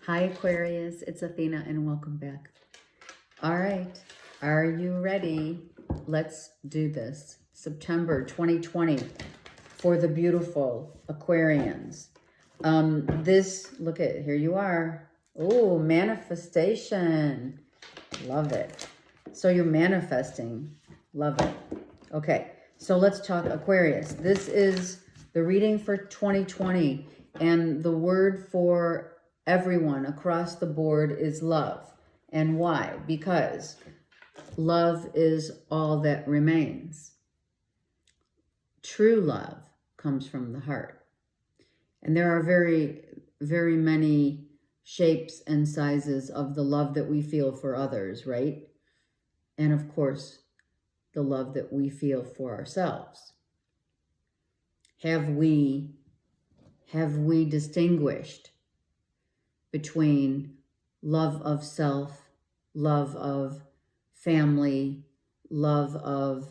Hi Aquarius, it's Athena and welcome back. All right, are you ready? Let's do this. September 2020 for the beautiful Aquarians. Look at, here you are. Oh, manifestation. Love it. So you're manifesting. Love it. Okay, so let's talk Aquarius. This is the reading for 2020, and the word for everyone across the board is love. And why? Because love is all that remains. True love comes from the heart. And there are very, very many shapes and sizes of the love that we feel for others, right? And of course, the love that we feel for ourselves. Have we distinguished between love of self, love of family, love of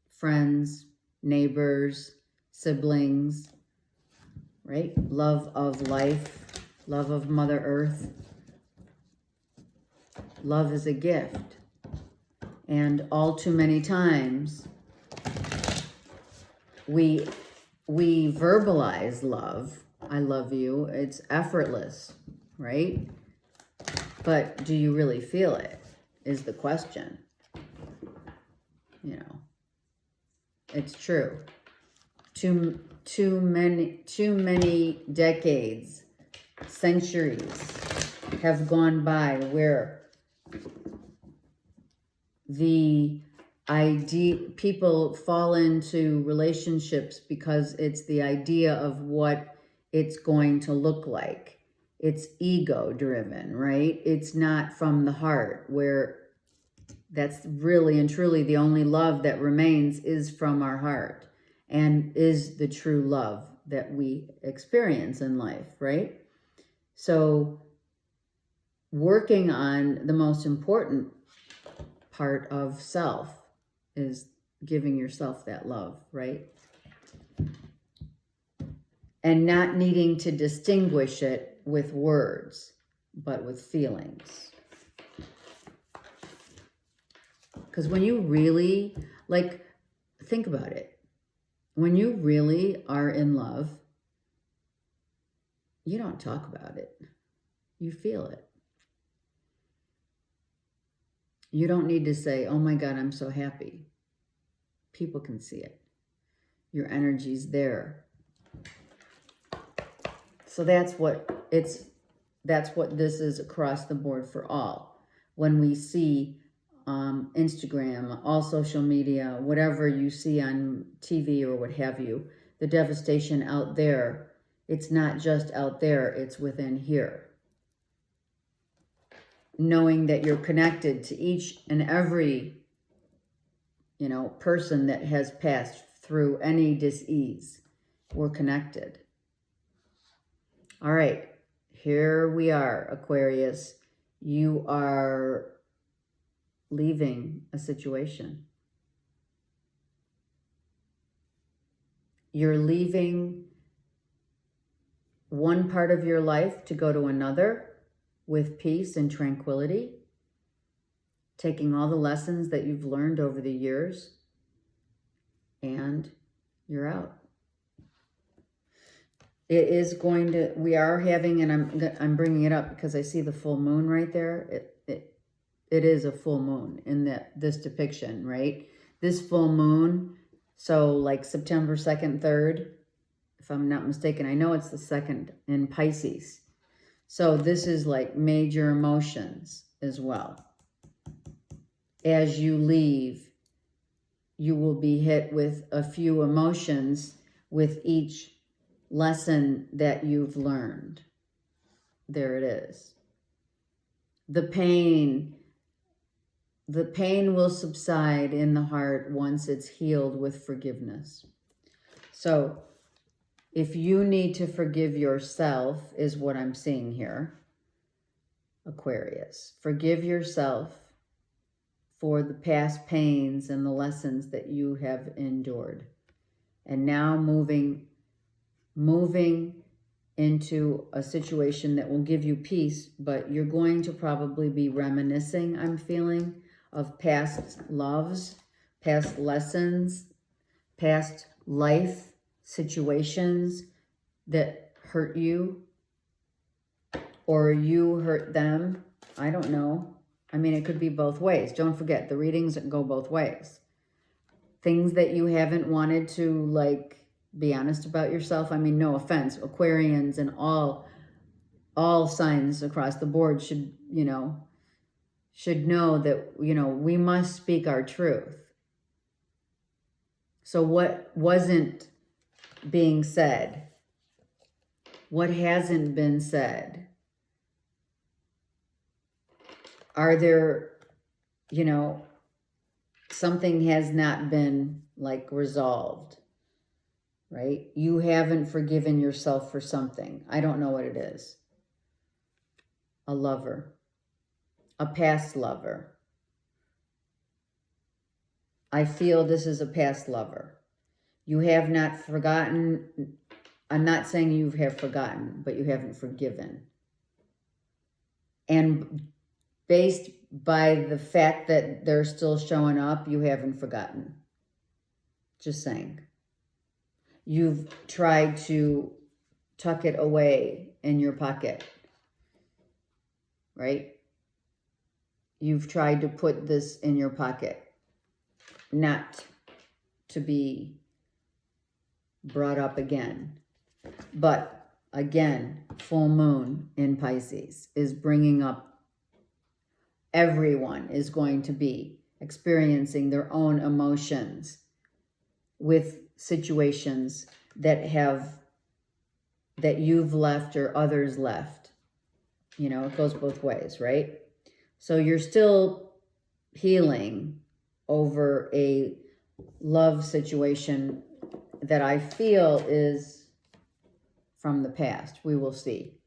friends, neighbors, siblings, right? Love of life, love of Mother Earth. Love is a gift. And all too many times, we verbalize love. I love you. It's effortless, right? But do you really feel it is the question. You know, it's true. Too many decades, centuries have gone by where the idea, people fall into relationships because it's the idea of what it's going to look like. It's ego driven, right? It's not from the heart, where that's really and truly the only love that remains is from our heart and is the true love that we experience in life, right? So working on the most important part of self is giving yourself that love, right? And not needing to distinguish it with words, but with feelings. Because when you really, think about it. When you really are in love, you don't talk about it. You feel it. You don't need to say, oh my God, I'm so happy. People can see it. Your energy's there. So that's what this is across the board for all. When we see Instagram, all social media, whatever you see on TV or what have you, the devastation out there, it's not just out there, it's within here. Knowing that you're connected to each and every, person that has passed through any dis-ease. We're connected. All right, here we are, Aquarius. You are leaving a situation. You're leaving one part of your life to go to another with peace and tranquility, taking all the lessons that you've learned over the years, and you're out. It is going to, we are having, and I'm bringing it up because I see the full moon right there. It is a full moon in this depiction, right? This full moon, so like September 2nd, 3rd, if I'm not mistaken, I know it's the 2nd in Pisces. So this is like major emotions as well. As you leave, you will be hit with a few emotions with each lesson that you've learned. There it is. The pain will subside in the heart once it's healed with forgiveness. So if you need to forgive yourself, is what I'm seeing here, Aquarius. Forgive yourself for the past pains and the lessons that you have endured. And now moving into a situation that will give you peace, but you're going to probably be reminiscing, I'm feeling, of past loves, past lessons, past life situations that hurt you, or you hurt them. I don't know. I mean, it could be both ways. Don't forget, the readings go both ways. Things that you haven't wanted to, like, be honest about yourself. I mean, no offense, Aquarians and all signs across the board should know that, we must speak our truth. So what wasn't being said? What hasn't been said? Are there, something has not been, like, resolved, right? You haven't forgiven yourself for something. I don't know what it is. A lover. A past lover. I feel this is a past lover. You have not forgotten. I'm not saying you have forgotten, but you haven't forgiven. And based by the fact that they're still showing up, you haven't forgotten. Just saying. You've tried to tuck it away in your pocket, right? You've tried to put this in your pocket, not to be brought up again. But again, full moon in Pisces is bringing up, everyone is going to be experiencing their own emotions with situations that you've left or others left. It goes both ways, right? So you're still healing over a love situation that I feel is from the past. We will see.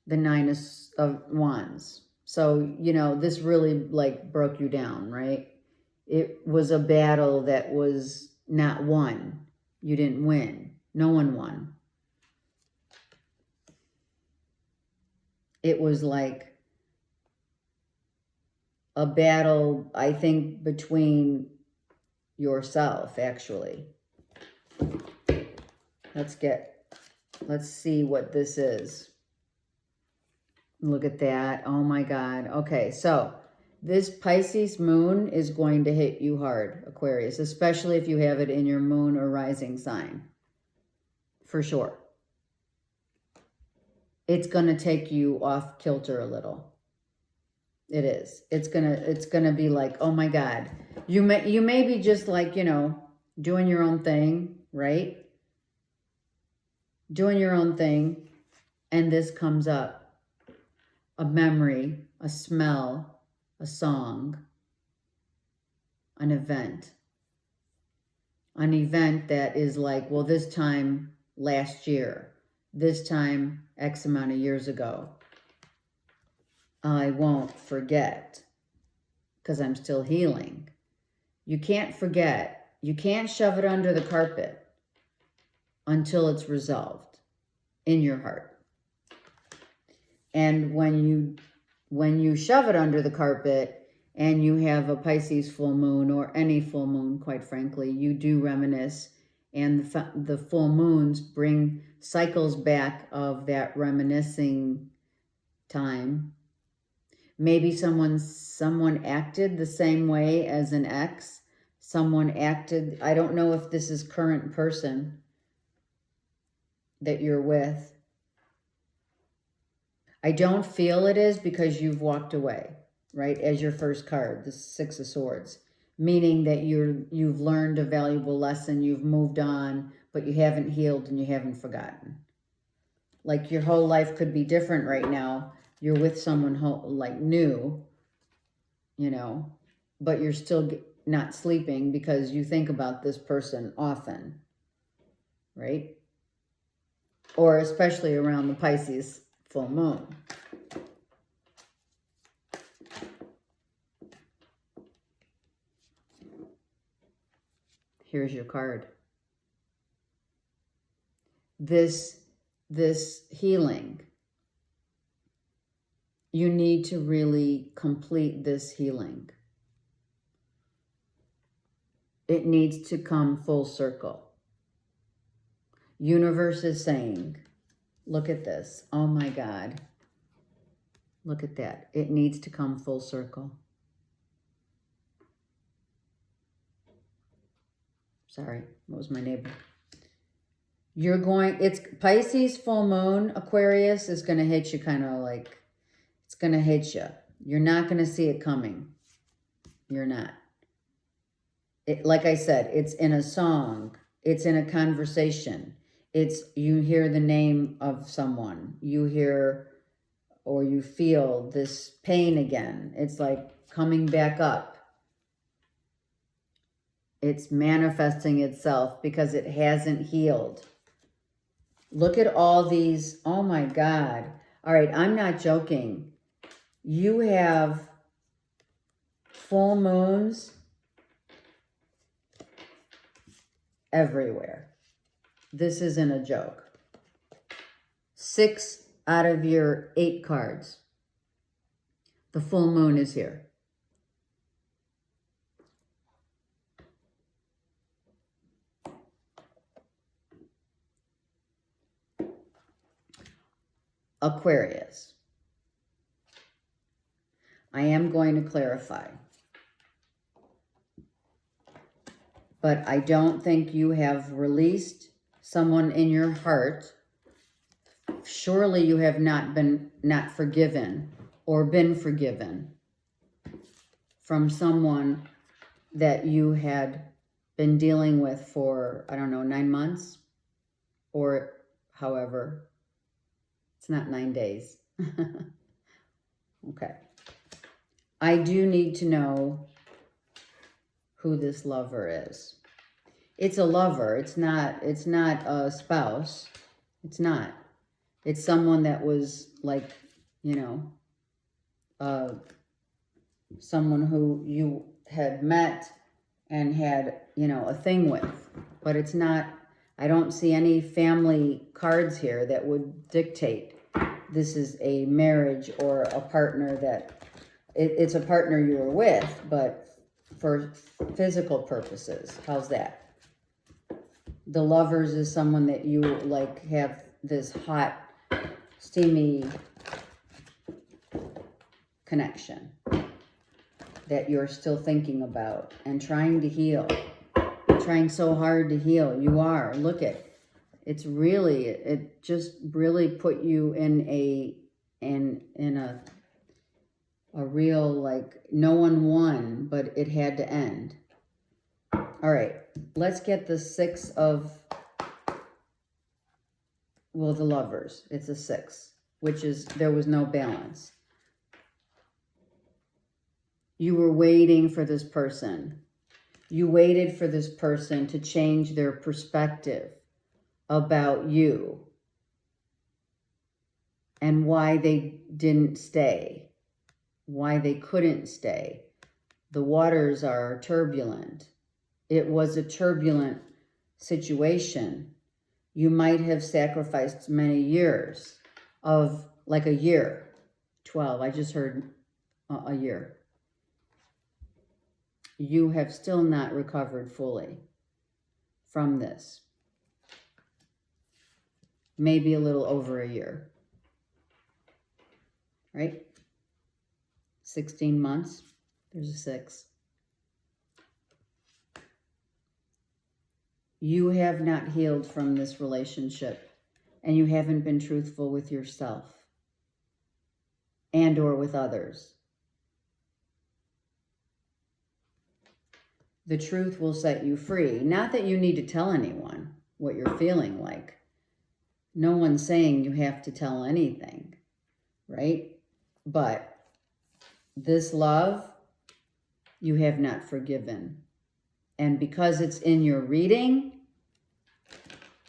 The 9 of Wands. So, this really, like, broke you down, right? It was a battle that was not won. You didn't win. No one won. It was like a battle, I think, between yourself, actually. Let's see what this is. Look at that. Oh my God. Okay, so this Pisces moon is going to hit you hard, Aquarius, especially if you have it in your moon or rising sign. For sure. It's going to take you off kilter a little. It is. It's going to be like, oh my God. You may be just like, doing your own thing, right? Doing your own thing, and this comes up. A memory, a smell, a song, an event. An event that is like, well, this time last year, this time X amount of years ago. I won't forget because I'm still healing. You can't forget. You can't shove it under the carpet until it's resolved in your heart. And when you shove it under the carpet and you have a Pisces full moon, or any full moon, quite frankly, you do reminisce, and the full moons bring cycles back of that reminiscing time. Maybe someone acted the same way as an ex. Someone acted, I don't know if this is current person that you're with. I don't feel it is, because you've walked away, right? As your first card, the 6 of Swords, meaning that you've learned a valuable lesson, you've moved on, but you haven't healed and you haven't forgotten. Like, your whole life could be different right now. You're with someone like new, but you're still not sleeping because you think about this person often, right? Or especially around the Pisces full moon. Here's your card. This this healing. You need to really complete this healing. It needs to come full circle. Universe is saying, look at this. Oh my God. Look at that. It needs to come full circle. Sorry, what was my neighbor? You're going, it's Pisces full moon, Aquarius is going to hit you kind of like, it's going to hit you. You're not going to see it coming. You're not. Like I said, it's in a song. It's in a conversation. It's, you hear the name of someone. You hear or you feel this pain again. It's like coming back up. It's manifesting itself because it hasn't healed. Look at all these. Oh my God. All right, I'm not joking. You have full moons everywhere. This isn't a joke. 6 out of your 8 cards. The full moon is here. Aquarius. I am going to clarify. But I don't think you have released someone in your heart. Surely you have not forgiven or been forgiven from someone that you had been dealing with for, I don't know, 9 months or however. It's not 9 days. Okay. I do need to know who this lover is. It's a lover. It's not a spouse. It's not. It's someone that was like, you know, someone who you had met and had, you know, a thing with. But it's not, I don't see any family cards here that would dictate this is a marriage or a partner that, it's a partner you were with, but for physical purposes. How's that? The lovers is someone that you like have this hot, steamy connection that you're still thinking about and trying to heal. You're trying so hard to heal. You are. Look at it's really, it just really put you in a real, like, no one won, but it had to end. All right, let's get the 6 of, well, the lovers. It's a 6, which is, there was no balance. You were waiting for this person. You waited for this person to change their perspective about you and why they didn't stay, why they couldn't stay. The waters are turbulent. It was a turbulent situation. You might have sacrificed many years of, like a year, 12. I just heard a year. You have still not recovered fully from this. Maybe a little over a year, right? 16 months, there's a 6. You have not healed from this relationship, and you haven't been truthful with yourself and or with others. The truth will set you free. Not that you need to tell anyone what you're feeling like. No one's saying you have to tell anything, right? But this love, you have not forgiven. And because it's in your reading,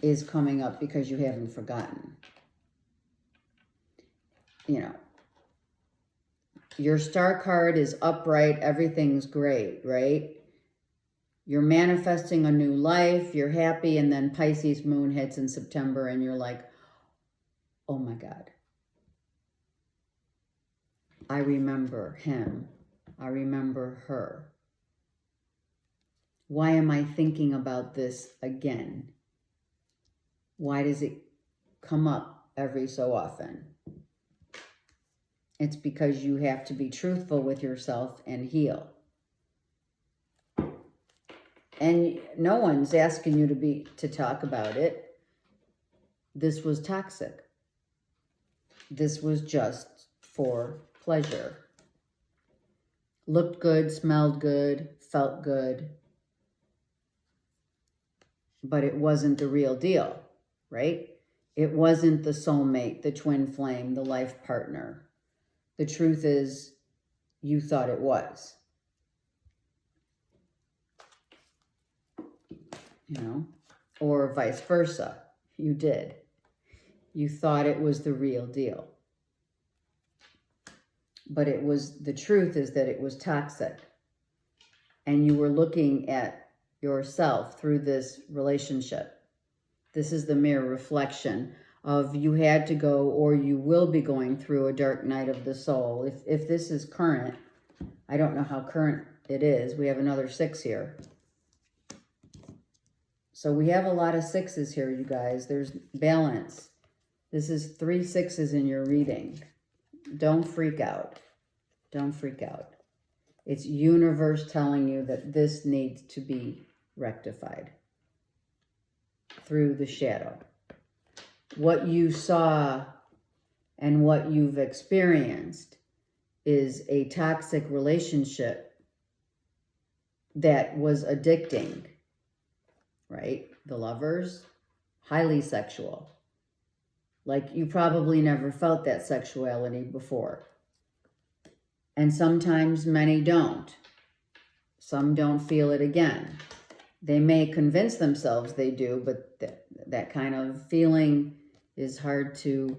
is coming up because you haven't forgotten. You know, your star card is upright. Everything's great, right? You're manifesting a new life. You're happy. And then Pisces moon hits in September and you're like, oh my God, I remember him. I remember her. Why am I thinking about this again? Why does it come up every so often? It's because you have to be truthful with yourself and heal. And no one's asking you to talk about it. This was toxic. This was just for pleasure. Looked good, smelled good, felt good. But it wasn't the real deal, right? It wasn't the soulmate, the twin flame, the life partner. The truth is, you thought it was. You know, or vice versa. You did. You thought it was the real deal. But it was, the truth is that it was toxic. And you were looking at yourself through this relationship. This is the mirror reflection of you had to go or you will be going through a dark night of the soul. If this is current, I don't know how current it is. We have another 6 here. So we have a lot of 6s here, you guys. There's balance. This is 3 6s in your reading. Don't freak out. Don't freak out. It's universe telling you that this needs to be rectified through the shadow. What you saw and what you've experienced is a toxic relationship that was addicting, right? The lovers, highly sexual. Like you probably never felt that sexuality before. And sometimes many don't. Some don't feel it again. They may convince themselves they do, but that kind of feeling is hard to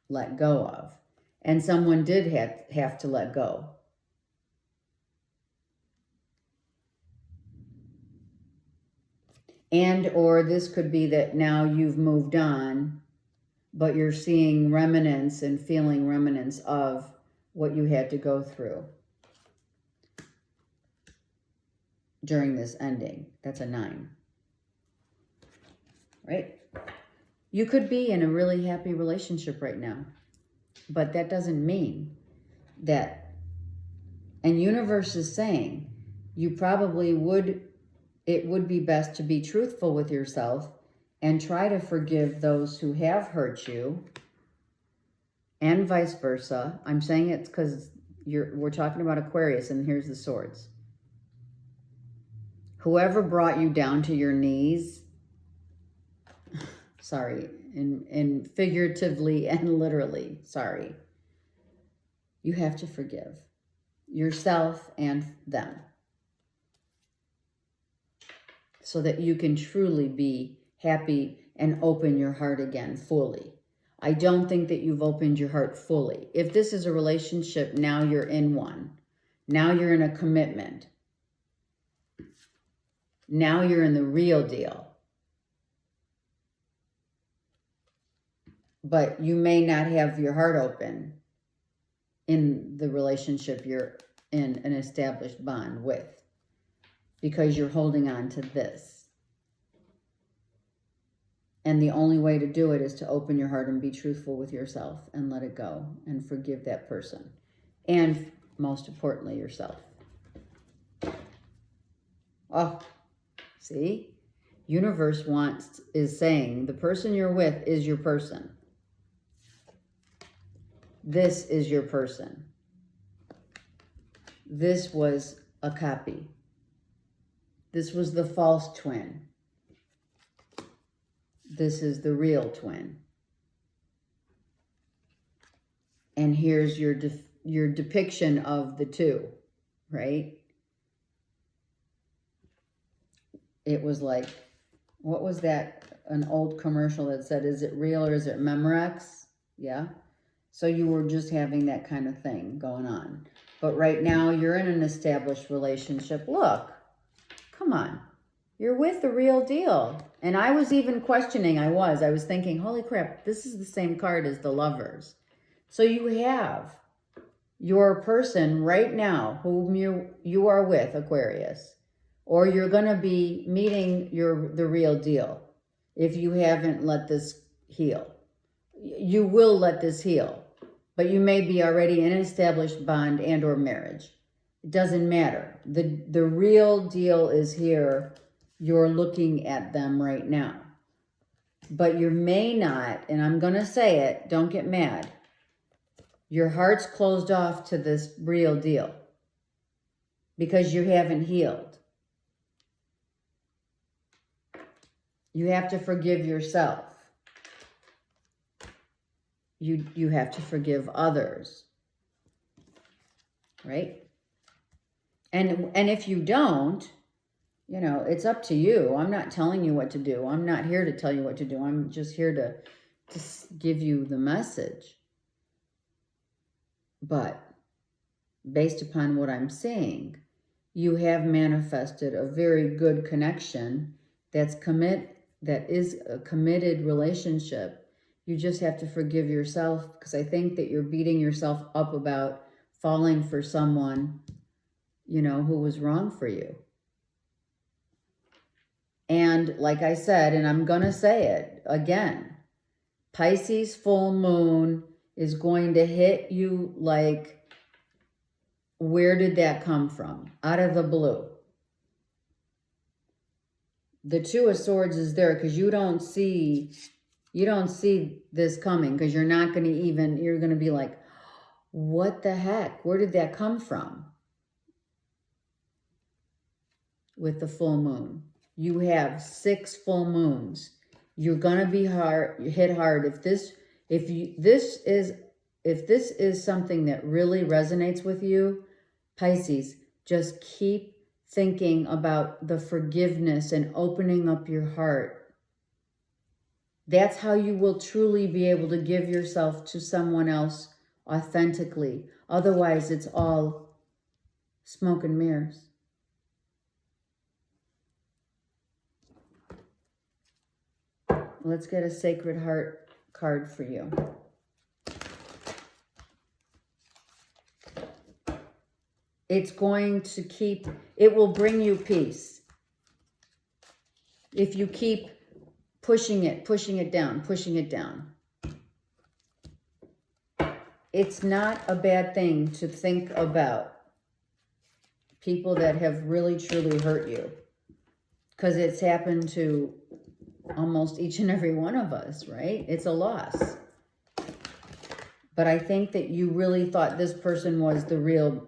let go of. And someone did have to let go. And or this could be that now you've moved on, but you're seeing remnants and feeling remnants of what you had to go through during this ending. That's a 9. Right? You could be in a really happy relationship right now, but that doesn't mean that. And universe is saying you probably it would be best to be truthful with yourself and try to forgive those who have hurt you, and vice versa. I'm saying it's because we're talking about Aquarius, and here's the swords. Whoever brought you down to your knees, sorry, and figuratively and literally, sorry, you have to forgive yourself and them so that you can truly be happy and open your heart again fully. I don't think that you've opened your heart fully. If this is a relationship, now you're in one. Now you're in a commitment. Now you're in the real deal. But you may not have your heart open in the relationship you're in an established bond with, because you're holding on to this. And the only way to do it is to open your heart and be truthful with yourself and let it go and forgive that person. And most importantly, yourself. Oh, see? Universe is saying the person you're with is your person. This is your person. This was a copy. This was the false twin. This is the real twin. And here's your depiction of the two, right? It was like, what was that? An old commercial that said, is it real or is it Memorex? Yeah. So you were just having that kind of thing going on. But right now you're in an established relationship. Look, come on. You're with the real deal. And I was even questioning, I was thinking, holy crap, this is the same card as the Lovers. So you have your person right now whom you are with, Aquarius, or you're going to be meeting the real deal. If you haven't let this heal, you will let this heal, but you may be already in an established bond and or marriage. It doesn't matter. The real deal is here. You're looking at them right now, but you may not, and I'm going to say it, don't get mad. Your heart's closed off to this real deal because you haven't healed. You have to forgive yourself. You have to forgive others, right? And if you don't, you know, it's up to you. I'm not telling you what to do. I'm not here to tell you what to do. I'm just here to give you the message. But based upon what I'm seeing, you have manifested a very good connection that is a committed relationship. You just have to forgive yourself, because I think that you're beating yourself up about falling for someone, you know, who was wrong for you. And like I said, and I'm going to say it again, Pisces full moon is going to hit you like, where did that come from? Out of the blue. The Two of Swords is there because you don't see this coming, because you're going to be like, what the heck? Where did that come from? With the full moon. You have 6 full moons. You're going to be hit hard. If this is something that really resonates with you, Pisces, just keep thinking about the forgiveness and opening up your heart. That's how you will truly be able to give yourself to someone else authentically. Otherwise, it's all smoke and mirrors. Let's get a Sacred Heart card for you. It's going to it will bring you peace. If you keep pushing it down. It's not a bad thing to think about people that have really, truly hurt you, because it's happened to almost each and every one of us, right? It's a loss. But I think that you really thought this person was the real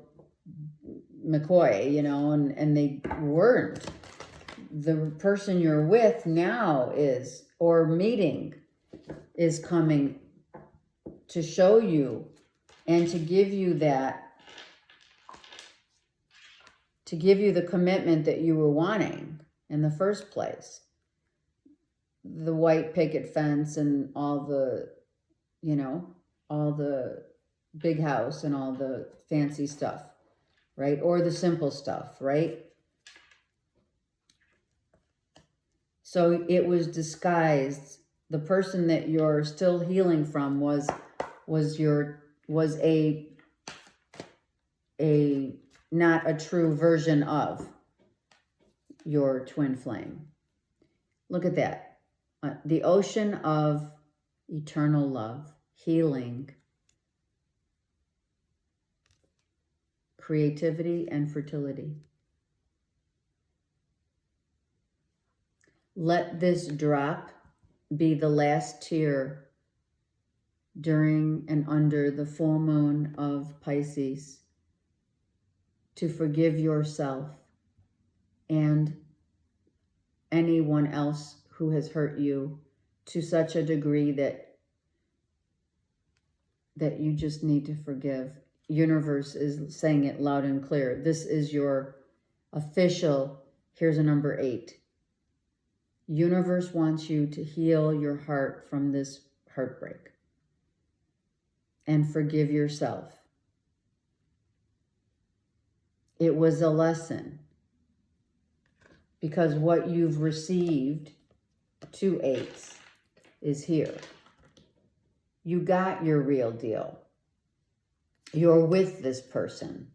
McCoy, you know, and they weren't. The person you're with now or meeting is coming to show you and to give you the commitment that you were wanting in the first place. The white picket fence and all the big house and all the fancy stuff, right? Or the simple stuff, right? So it was disguised. The person that you're still healing from was a not a true version of your twin flame. Look at that. The ocean of eternal love, healing, creativity, and fertility. Let this drop be the last tear during and under the full moon of Pisces to forgive yourself and anyone else who has hurt you to such a degree that you just need to forgive. Universe is saying it loud and clear. This is your official, here's a number 8. Universe wants you to heal your heart from this heartbreak and forgive yourself. It was a lesson, because what you've received, 2 eights, is here. You got your real deal. You're with this person.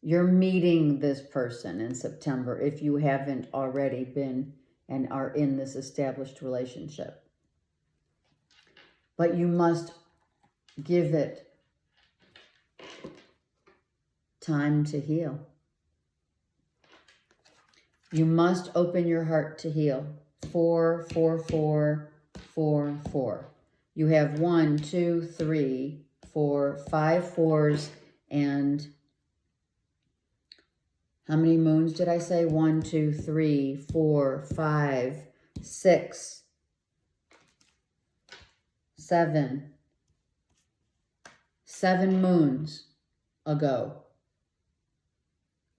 You're meeting this person in September if you haven't already been and are in this established relationship. But you must give it time to heal. You must open your heart to heal. 4, 4, 4, 4, 4. You have 1, 2, 3, 4, 5 fours, and how many moons did I say? 1, 2, 3, 4, 5, 6, 7. 7 moons ago.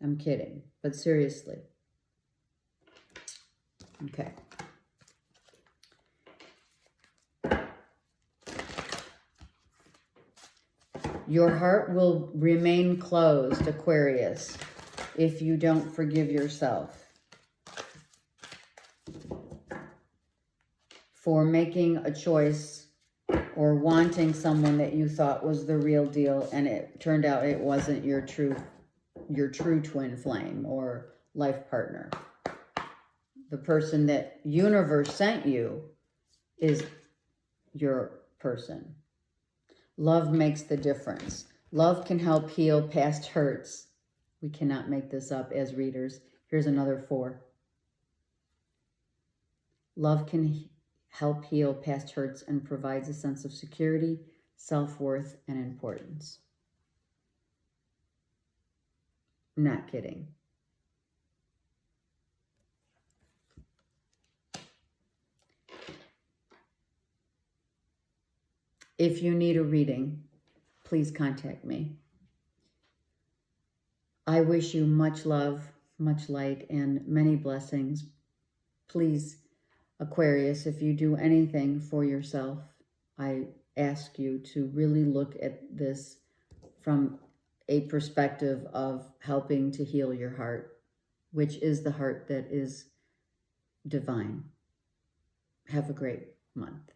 I'm kidding, but seriously. Okay. Your heart will remain closed, Aquarius, if you don't forgive yourself for making a choice or wanting someone that you thought was the real deal, and it turned out it wasn't your true twin flame or life partner. The person that universe sent you is your person. Love makes the difference. Love can help heal past hurts. We cannot make this up as readers. Here's another 4. Love can help heal past hurts and provides a sense of security, self-worth, and importance. Not kidding. If you need a reading, please contact me. I wish you much love, much light, and many blessings. Please, Aquarius, if you do anything for yourself, I ask you to really look at this from a perspective of helping to heal your heart, which is the heart that is divine. Have a great month.